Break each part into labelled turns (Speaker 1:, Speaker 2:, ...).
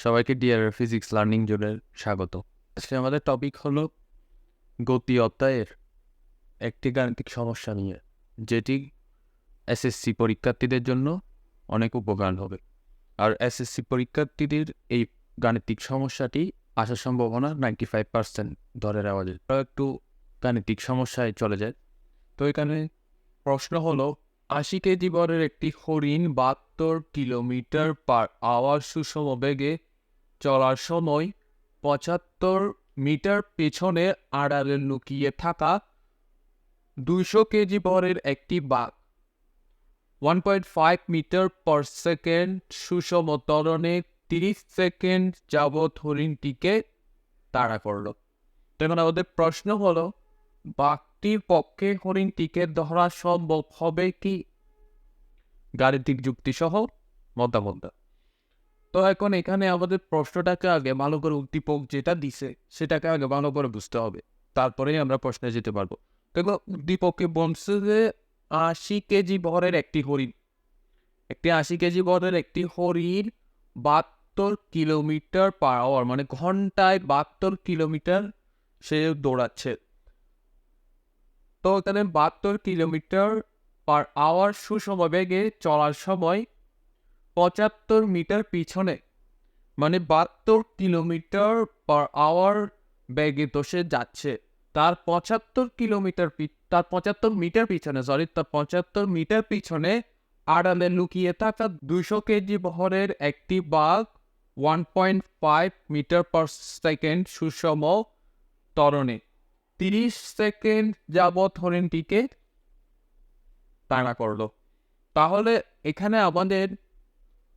Speaker 1: সবাইকে DRA physics learning জোনের স্বাগত। আজকে আমাদের টপিক হলো গতি অধ্যায়ের একটি গাণিতিক সমস্যা নিয়ে, যেটি এসএসসি পরীক্ষার্থীদের জন্য অনেক উপকার হবে। আর এসএসসি পরীক্ষার্থীদের এই গাণিতিক সমস্যাটি আসার সম্ভাবনা 95% ধরে নেওয়া যায়। একটু গাণিতিক সমস্যায় চলে যায়। তো এখানে প্রশ্ন হলো 80 কেজি বরের একটি হরিণ 72 কিলোমিটার পার আওয়ার সুষম বেগে চলার সময় 75 মিটার পেছনে আড়ালে লুকিয়ে থাকা 200 কেজি ভরের একটি বাঘ 1.5 মিটার পার সেকেন্ড সুষম ত্বরণে 30 সেকেন্ড যাবৎ হরিণটিকে তাড়া করল। তখন আমাদের প্রশ্ন হলো, বাঘটির পক্ষে হরিণটিকে ধরা সম্ভব হবে কি? গাণিতিক যুক্তি সহ মতামত। তো এখন এখানে আমাদের প্রশ্নটাকে আগে ভালো করে উদ্দীপক যেটা দিছে সেটাকে আগে ভালো করে বুঝতে হবে, তারপরেই আমরা প্রশ্নে যেতে পারবো। দেখো, উদ্দীপকে বলছে যে 80 কেজি ভরের একটি হরিণ, 80 কেজি ভরের একটি হরিণ 72 কিলোমিটার পার আওয়ার মানে ঘন্টায় 72 কিলোমিটার সে দৌড়াচ্ছে। তো এখানে 72 কিলোমিটার পার আওয়ার সুষম বেগে চলার সময় 75 মিটার পিছনে, মানে 72 কিলোমিটার পার আওয়ার বেগে তো সে যাচ্ছে, তার 75 মিটার পিছনে আড়ালে লুকিয়ে থাকা 200 কেজি বহরের একটি বাঘ 1.5 মিটার পার সেকেন্ড সুষম ত্বরণে 30 সেকেন্ড যাবৎ হরিণটিকে তাড়া করলো। তাহলে এখানে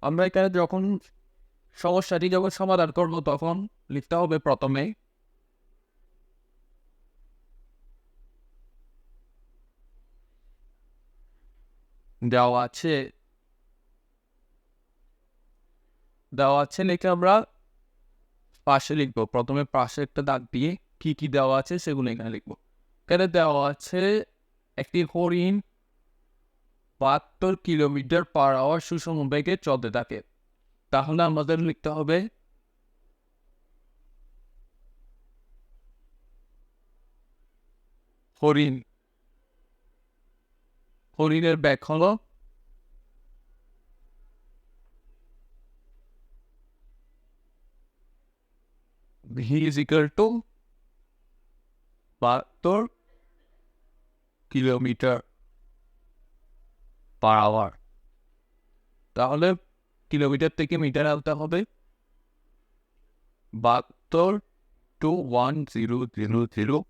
Speaker 1: আমরা এখানে যখন সমস্যাটি যখন সমাধান করব তখন লিখতে হবে প্রথমে দেওয়া আছে লিখে আমরা পাশে লিখবো। প্রথমে পাশে একটা দাগ দিয়ে কি কি দেওয়া আছে সেগুলো এখানে লিখবো। এখানে দেওয়া আছে একটি হরিণ 72 কিলোমিটার পার আওয়ার সুষম বেগে চলতে থাকে। তাহলে আমাদের লিখতে হবে হরিণের বেগ হলো v is equal to 72 kilometre per hour. তাহলে কিলোমিটার থেকে মিটার আনতে হবে 72 to 1000।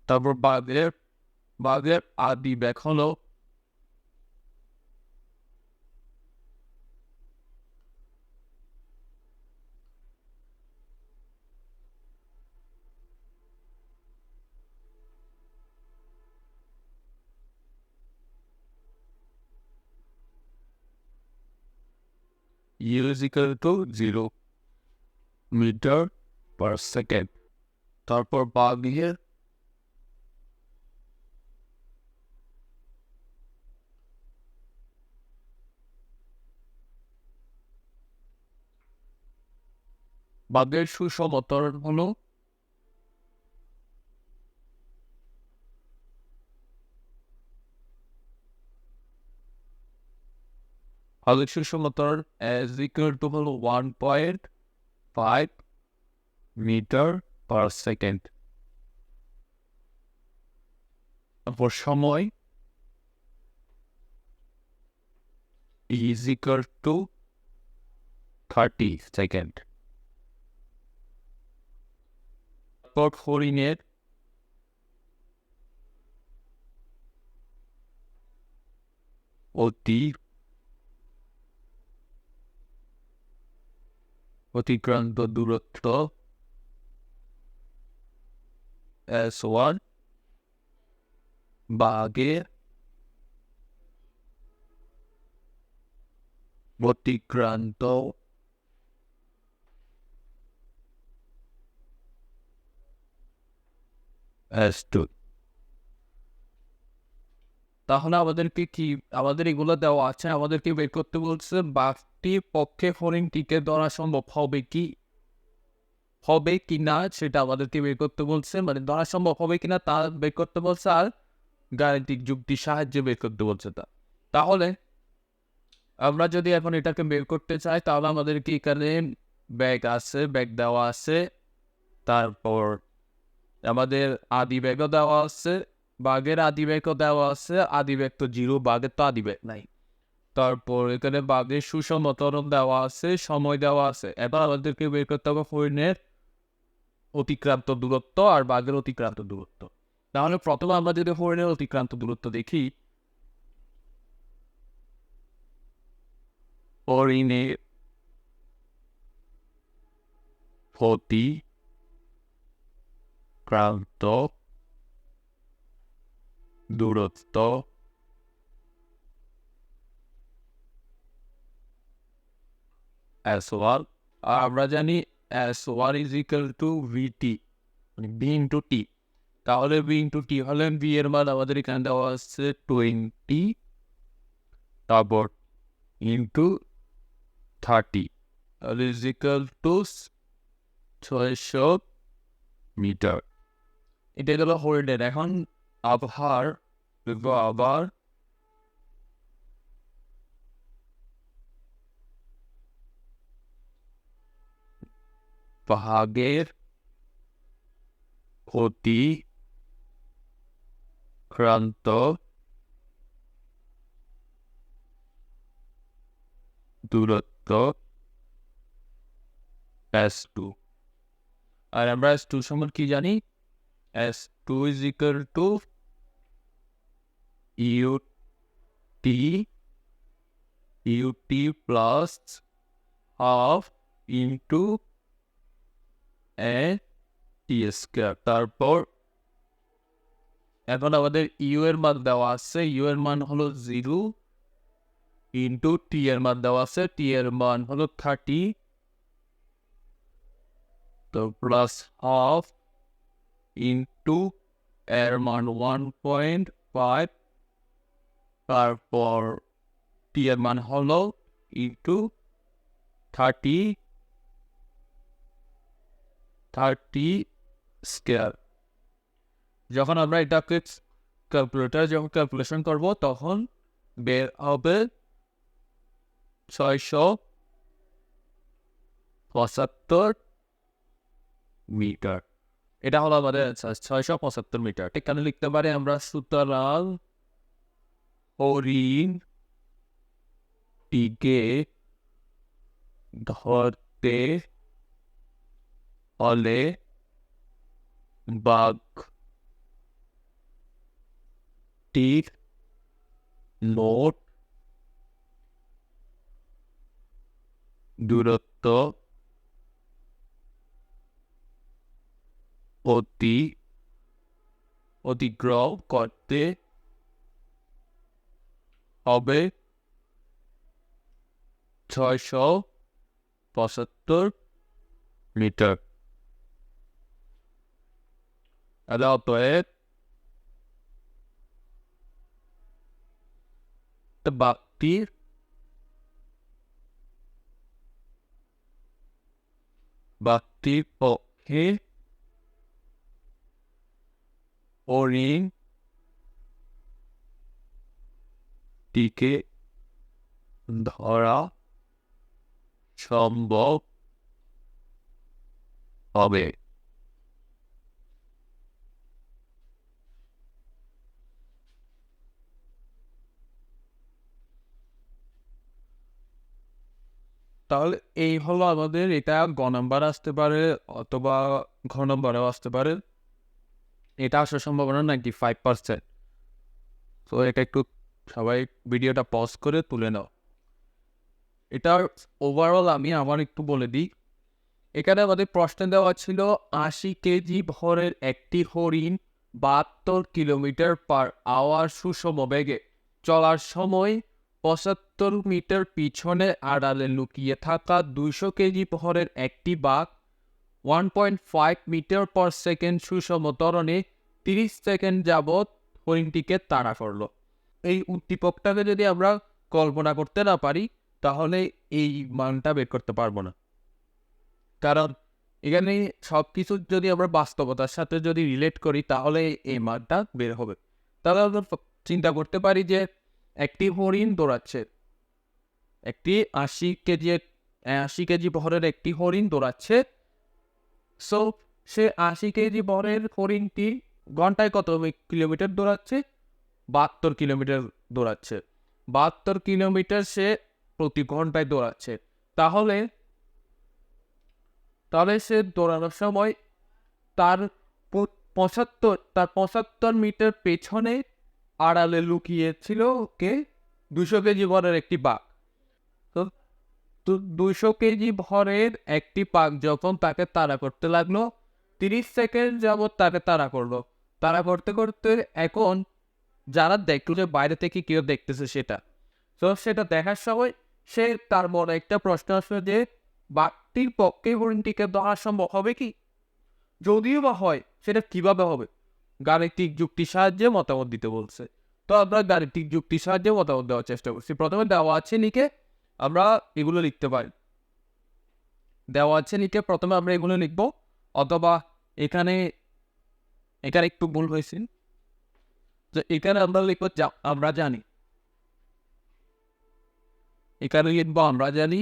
Speaker 1: তারপর বাঘের আদি বেগ হলো u is equal to 0 metre per second. তারপর বাঘের সুষম ত্বরণ হলো সুষম ত্বরণ is equal to হলো 1.5 মিটার পার সেকেন্ড। তারপর সময় is equal to 30 সেকেন্ড। তারপর হরিণের অতিক্রান্ত দূরত্ব S1 বাঘের অতিক্রান্ত S2। তাহলে আমাদের এগুলো দেওয়া আছে, আমাদেরকে বের করতে বলছে বাঘটির পক্ষে হরিণটিকে ধরা সম্ভব হবে কিনা সেটা আমাদেরকে বের করতে বলছে, মানে ধরা সম্ভব হবে কিনা তা বের করতে বলছে, আর গাণিতিক যুক্তির সাহায্যে বের করতে বলছে। তাহলে আমরা যদি এখন এটাকে বের করতে চাই, তাহলে আমাদেরকে এখানে ব্যাগ দেওয়া আছে, তারপর আমাদের আদি ব্যাগও দেওয়া আছে, বাঘের আদি ব্যাগও দেওয়া আছে, আদি ব্যাগ তো 0, বাঘের তো আদি ব্যাগ নাই। তারপর এখানে বাঘের সুষম ত্বরণ দেওয়া আছে, সময় দেওয়া আছে। এবার আমাদেরকে বের করতে হবে হরিণের অতিক্রান্ত দূরত্ব আর বাঘের অতিক্রান্ত দূরত্ব। তাহলে প্রথমে আমরা যদি হরিণের অতিক্রান্ত দূরত্ব দেখি, হরিণের অতিক্রান্ত দূরত্ব S1, আর আমরা জানি S1 is equal to VT, মানে B into T। তাহলে B into T হলে B এর মান আমাদের এখানে দেওয়া আছে 20, তারপর into 30, তাহলে is equal to 600 মিটার। এটা গেল হরিণের। এখন আবার বাঘের অতিক্রান্ত দূরত্ব S2, আর আমরা S2 সমান কি জানি? S2 is equal to UT plus half into a T square। তারপর এখন আমাদের U এর মান দেওয়া আছে, U এর মান হলো 0 ইন্টু T এর মান দেওয়া আছে, T এর মান হলো 30, তো প্লাস হাফ ইন্টু এর মান 1.5, তারপর T এর মান হলো ইন্টু 30 স্কয়ার। যখন আমরা এটাকে ক্যালকুলেশন করব, তখন বের হবে 675 মিটার। এটা হলো আমাদের 675 মিটার। এখানে লিখতে পারি আমরা, সুতরাং হরিণটিকে ধরতে হলে বাঘটির মোট দূরত্ব অতিক্রম করতে হবে 675 মিটার। অতএব বাঘটির পক্ষে হরিণটিকে ধরা সম্ভব হবে। তাহলে এই হলো আমাদের, এটা গ নাম্বার আসতে পারে অথবা ঘ নাম্বারেও আসতে পারে। এটা আসার সম্ভাবনা 95%। তো এটা একটু সবাই ভিডিওটা পজ করে তুলে নাও। এটার ওভারঅল আমি আবার একটু বলে দিই। এখানে আমাদের প্রশ্নে দেওয়া ছিল 80 কেজি ভরের একটি হরিণ 72 কিলোমিটার পার আওয়ার সুষম বেগে চলার সময় 75 মিটার পিছনে আড়ালে লুকিয়ে থাকা 200 কেজি বহরের একটি বাঘ 1.5 মিটার পার সেকেন্ড সুষম ত্বরণে 30 সেকেন্ড যাবৎ হরিণটিকে তাড়া করলো। এই উদ্দীপকটাকে যদি আমরা কল্পনা করতে না পারি তাহলে এই মানটা বের করতে পারবো না, কারণ এখানে সব কিছু যদি আমরা বাস্তবতার সাথে যদি রিলেট করি তাহলে এই মানটা বের হবে। তাহলে আমরা চিন্তা করতে পারি যে একটি হরিণ দৌড়াচ্ছে, একটি 80 কেজি বহরের একটি হরিণ দৌড়াচ্ছে। সো সে 80 কেজি বহরের হরিণটি ঘন্টায় কত কিলোমিটার দৌড়াচ্ছে? 72 কিলোমিটার দৌড়াচ্ছে। 72 কিলোমিটার সে প্রতি ঘন্টায় দৌড়াচ্ছে। তাহলে সে দৌড়ানোর সময় তার 75 মিটার পেছনে আড়ালে লুকিয়েছিল কে? 200 কেজি ভরের একটি বাঘ। তো 200 কেজি ভরের একটি বাঘ যখন তাকে তাড়া করতে লাগলো, 30 সেকেন্ড যাবৎ তাকে তাড়া করলো। তাড়া করতে করতে এখন যারা দেখলো যে বাইরে থেকে কেউ দেখতেছে সেটা, তো সেটা দেখার সময় সে তার মনে একটা প্রশ্ন আসলো যে বাঘটির পক্ষে হরিণটিকে ধরা সম্ভব হবে কি? যদিও বা হয় সেটা কিভাবে হবে? গাণিতিক যুক্তির সাহায্যে মতামত দিতে বলছে। তো আমরা গাণিতিক যুক্তির সাহায্যে মতামত দেওয়ার চেষ্টা করছি। প্রথমে দেওয়া আছে লিখে আমরা এগুলো লিখতে পারি। দেওয়া আছে লিখে প্রথমে আমরা এগুলো লিখবো, অথবা এখানে একটু ভুল হয়েছে, যে এখানে আমরা লিখবো আমরা জানি। এখানে লিখবো আমরা জানি,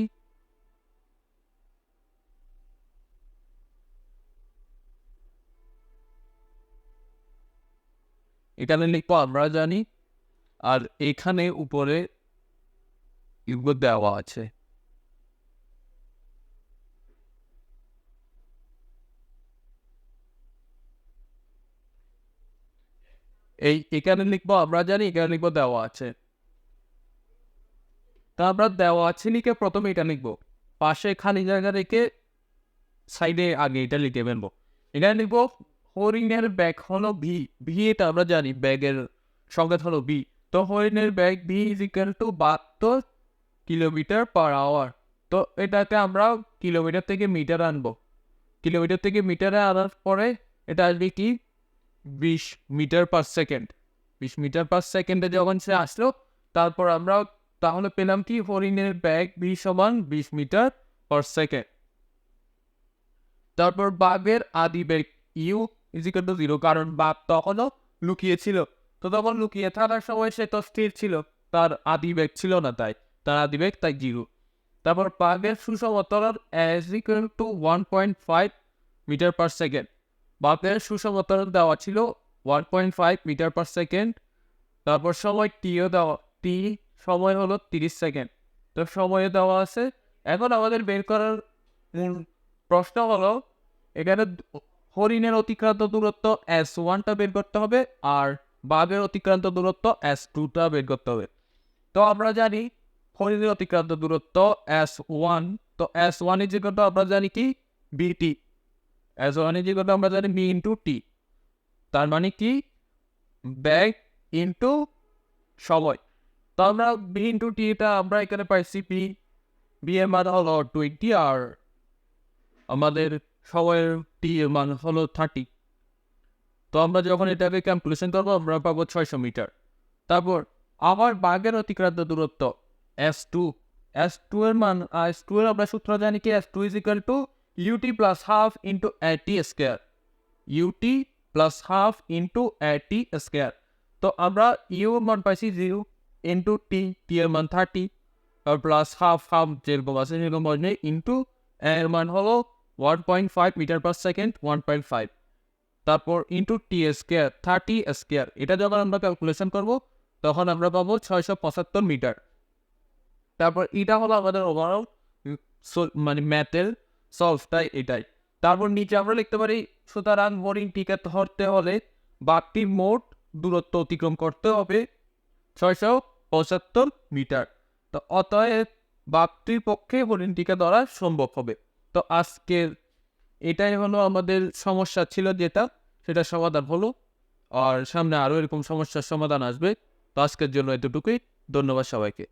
Speaker 1: এখানে লিখবো আমরা জানি, আর এখানে উপরে এগুলো দেওয়া আছে। এখানে লিখবো আমরা জানি, এখানে লিখবো দেওয়া আছে। তা আমরা দেওয়া আছে লিখে প্রথমে এটা লিখবো, পাশে খালি জায়গা রেখে সাইডে আগে এটা লিখে ফেলবো। এখানে লিখবো হরিণের ব্যাগ হলো ভি। এটা আমরা জানি ব্যাগের সংকেত হলো ভি। তো হরিণের ব্যাগ V is equal to 72 kilometre per hour. তো এটাকে আমরা কিলোমিটার থেকে মিটার আনবো। কিলোমিটার থেকে মিটারে আনার পরে এটা আসবে কি 20 metre per second. 20 metre per সেকেন্ডে যখন সে আসলো, তারপর আমরা তাহলে পেলাম কি হরিণের ব্যাগ ভি সমান 20 মিটার পার সেকেন্ড। তারপর বাঘের আদি বেগ ইউ ইজ ইকুয়াল টু 0, কারণ বাঘ তখনও লুকিয়েছিল। তো তখন লুকিয়ে থাকার সময় সে তো স্থির ছিল, তার আদি বেগ ছিল না, তাই তার আদি বেগ তাই 0। তারপর বাঘের সুষম ত্বরণ is equal to 1.5 metre per second. বাঘের সুষম ত্বরণ দেওয়া ছিল 1.5 মিটার পার সেকেন্ড। তারপর সময় টিও দেওয়া, টি সময় হলো 30 সেকেন্ড। তো সময়ে দেওয়া আছে। এখন আমাদের বের করার প্রশ্ন হলো এখানে হরিণের অতিক্রান্ত দূরত্ব S1টা বের করতে হবে, আর বাঘের অতিক্রান্ত দূরত্ব S2টা বের করতে হবে। তো আমরা জানি হরিণের অতিক্রান্ত দূরত্ব S1, তো S1 ইজ ইকুয়াল টু আমরা জানি কি বিটি। S1 ইজ ইকুয়াল টু আমরা জানি বি ইন্টু টি, তার মানে কি ব্যাগ ইন্টু সময়। তো আমরা বি ইন্টু টিটা আমরা এখানে পাইছি বি এর মান হলো 20 আর আমাদের সময়ের টি এর মান হলো 30। তো আমরা যখন এটাকে ক্যালকুলেশন করবো আমরা পাবো 600 মিটার। তারপর আবার বাঘের অতিক্রান্ত দূরত্ব S2 এর মান, S2 এর আমরা সূত্র জানি কি S2 is equal to u t plus half into a t square. U t plus half into a t square. তো আমরা ইউ এর মান পাইছি 0 ইন্টু টি এর মান 30 আর প্লাস হাফ যেরকম আছে সেরকম মানে ইন্টু এর মান হলো 1.5 মিটার পার সেকেন্ড 1.5, তারপর ইন্টু টি স্কোয়ার 30 স্কোয়ার। এটা যখন আমরা ক্যালকুলেশন করবো তখন আমরা পাবো 675 মিটার। তারপর এটা হলো আমাদের ওভারঅল মানে ম্যাথের সলভটাই এটাই। তারপর নিচে আমরা লিখতে পারি সুতরাং হরিণটিকে ধরতে হলে বাঘটির মোট দূরত্ব অতিক্রম করতে হবে 675 মিটার। তো অতএব বাঘটির পক্ষে হরিণটিকে ধরা সম্ভব হবে। তো আজকের এটাই হলো আমাদের সমস্যা ছিল যেটা, সেটা সমাধান হলো। আর সামনে আরও এরকম সমস্যার সমাধান আসবে। তো আজকের জন্য এতটুকুই। ধন্যবাদ সবাইকে।